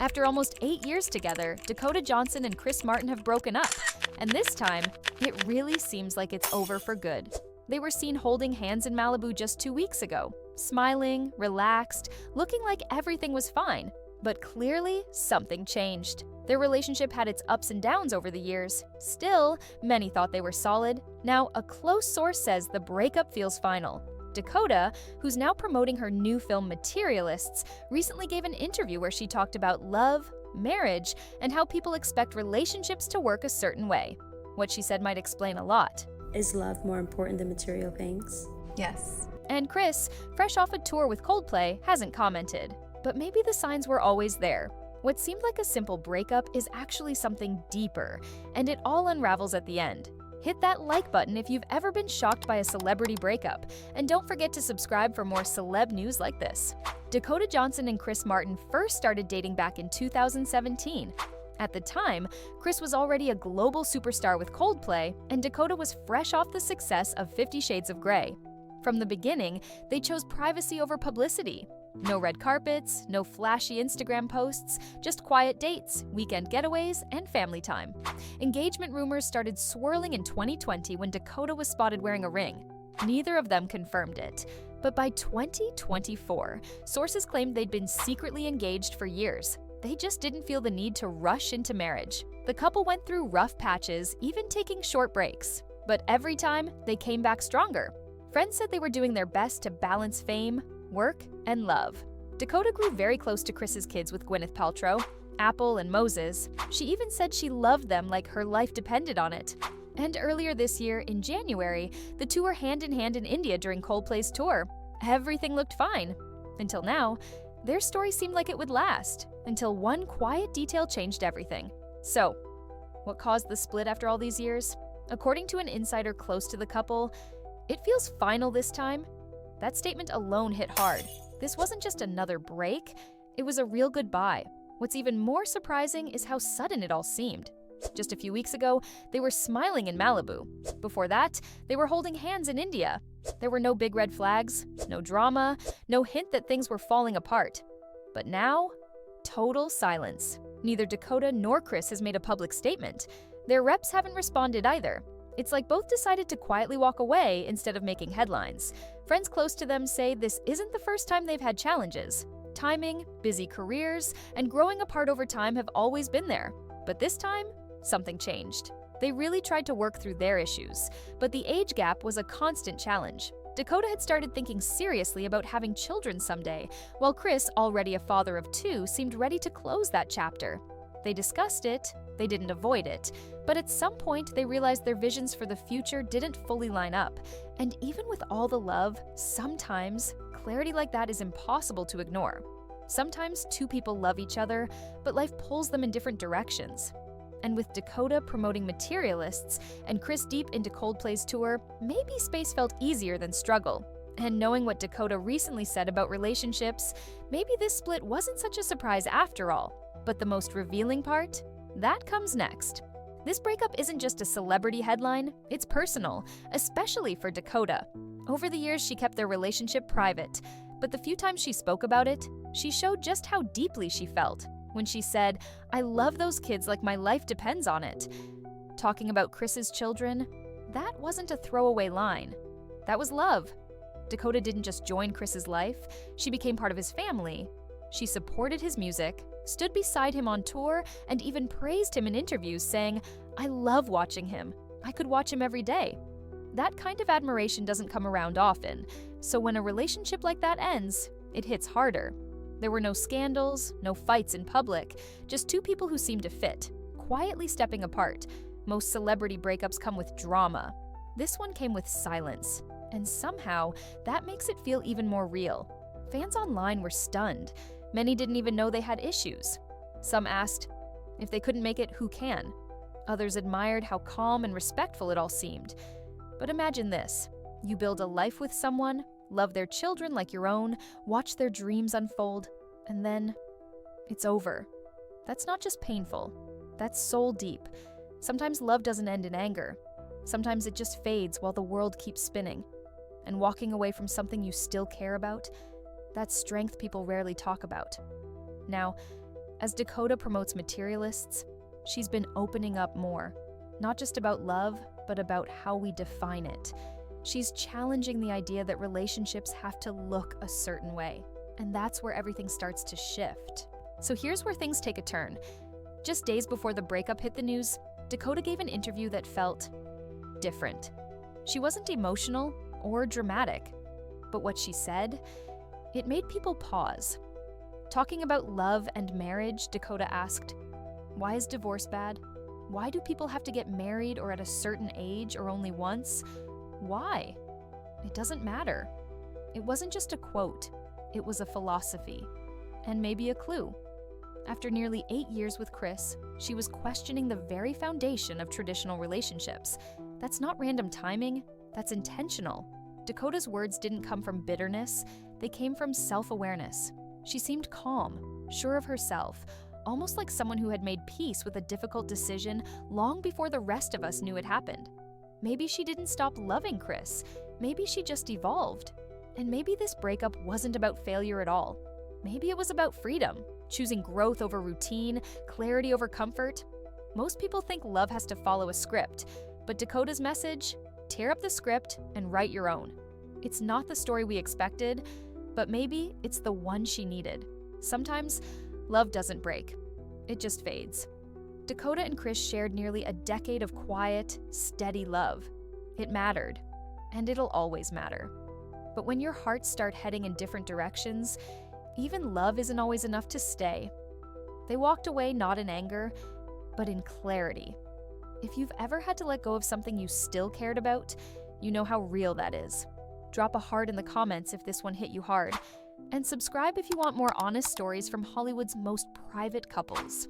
After almost 8 years together, Dakota Johnson and Chris Martin have broken up, and this time, it really seems like it's over for good. They were seen holding hands in Malibu just 2 weeks ago, smiling, relaxed, looking like everything was fine. But clearly, something changed. Their relationship had its ups and downs over the years. Still, many thought they were solid. Now, a close source says the breakup feels final. Dakota, who's now promoting her new film Materialists, recently gave an interview where she talked about love, marriage, and how people expect relationships to work a certain way. What she said might explain a lot. Is love more important than material things? Yes. And Chris, fresh off a tour with Coldplay, hasn't commented. But maybe the signs were always there. What seemed like a simple breakup is actually something deeper, and it all unravels at the end. Hit that like button if you've ever been shocked by a celebrity breakup, and don't forget to subscribe for more celeb news like this. Dakota Johnson and Chris Martin first started dating back in 2017. At the time, Chris was already a global superstar with Coldplay, and Dakota was fresh off the success of 50 Shades of Grey. From the beginning, they chose privacy over publicity. No red carpets, no flashy Instagram posts, just quiet dates, weekend getaways, and family time. Engagement rumors started swirling in 2020 when Dakota was spotted wearing a ring. Neither of them confirmed it. But by 2024, sources claimed they'd been secretly engaged for years. They just didn't feel the need to rush into marriage. The couple went through rough patches, even taking short breaks. But every time, they came back stronger. Friends said they were doing their best to balance fame, work, and love. Dakota grew very close to Chris's kids with Gwyneth Paltrow, Apple, and Moses. She even said she loved them like her life depended on it. And earlier this year, in January, the two were hand in hand in India during Coldplay's tour. Everything looked fine. Until now, their story seemed like it would last, until one quiet detail changed everything. So, what caused the split after all these years? According to an insider close to the couple, it feels final this time. That statement alone hit hard. This wasn't just another break, it was a real goodbye. What's even more surprising is how sudden it all seemed. Just a few weeks ago, they were smiling in Malibu. Before that, they were holding hands in India. There were no big red flags, no drama, no hint that things were falling apart. But now, total silence. Neither Dakota nor Chris has made a public statement. Their reps haven't responded either. It's like both decided to quietly walk away instead of making headlines. Friends close to them say this isn't the first time they've had challenges. Timing, busy careers, and growing apart over time have always been there. But this time, something changed. They really tried to work through their issues, but the age gap was a constant challenge. Dakota had started thinking seriously about having children someday, while Chris, already a father of 2, seemed ready to close that chapter. They discussed it, they didn't avoid it, but at some point they realized their visions for the future didn't fully line up. And even with all the love, sometimes clarity like that is impossible to ignore. Sometimes two people love each other, but life pulls them in different directions. And with Dakota promoting Materialists and Chris deep into Coldplay's tour, maybe space felt easier than struggle. And knowing what Dakota recently said about relationships, maybe this split wasn't such a surprise after all. But the most revealing part? That comes next. This breakup isn't just a celebrity headline, it's personal, especially for Dakota. Over the years, she kept their relationship private, but the few times she spoke about it, she showed just how deeply she felt. When she said, "I love those kids like my life depends on it." Talking about Chris's children, that wasn't a throwaway line. That was love. Dakota didn't just join Chris's life, she became part of his family. She supported his music, stood beside him on tour, and even praised him in interviews, saying, "I love watching him. I could watch him every day." That kind of admiration doesn't come around often, so when a relationship like that ends, it hits harder. There were no scandals, no fights in public, just two people who seemed to fit, quietly stepping apart. Most celebrity breakups come with drama. This one came with silence, and somehow that makes it feel even more real. Fans online were stunned. Many didn't even know they had issues. Some asked, if they couldn't make it, who can? Others admired how calm and respectful it all seemed. But imagine this. You build a life with someone, love their children like your own, watch their dreams unfold, and then it's over. That's not just painful. That's soul deep. Sometimes love doesn't end in anger. Sometimes it just fades while the world keeps spinning. And walking away from something you still care about, that's strength people rarely talk about. Now, As Dakota promotes materialists, she's been opening up more, not just about love, but about how we define it. She's challenging the idea that relationships have to look a certain way, and that's where everything starts to shift. So here's where things take a turn. Just days before the breakup hit the news, Dakota gave an interview that felt different. She wasn't emotional or dramatic, but what she said, it made people pause. Talking about love and marriage, Dakota asked, "Why is divorce bad? Why do people have to get married or at a certain age or only once? Why? It doesn't matter." It wasn't just a quote, it was a philosophy, and maybe a clue. After nearly 8 years with Chris, she was questioning the very foundation of traditional relationships. That's not random timing, that's intentional. Dakota's words didn't come from bitterness, they came from self-awareness. She seemed calm, sure of herself, almost like someone who had made peace with a difficult decision long before the rest of us knew it happened. Maybe she didn't stop loving Chris, maybe she just evolved. And maybe this breakup wasn't about failure at all. Maybe it was about freedom, choosing growth over routine, clarity over comfort. Most people think love has to follow a script, but Dakota's message? Tear up the script and write your own. It's not the story we expected, but maybe it's the one she needed. Sometimes, love doesn't break. It just fades. Dakota and Chris shared nearly a decade of quiet, steady love. It mattered, and it'll always matter. But when your hearts start heading in different directions, even love isn't always enough to stay. They walked away not in anger, but in clarity. If you've ever had to let go of something you still cared about, you know how real that is. Drop a heart in the comments if this one hit you hard, and subscribe if you want more honest stories from Hollywood's most private couples.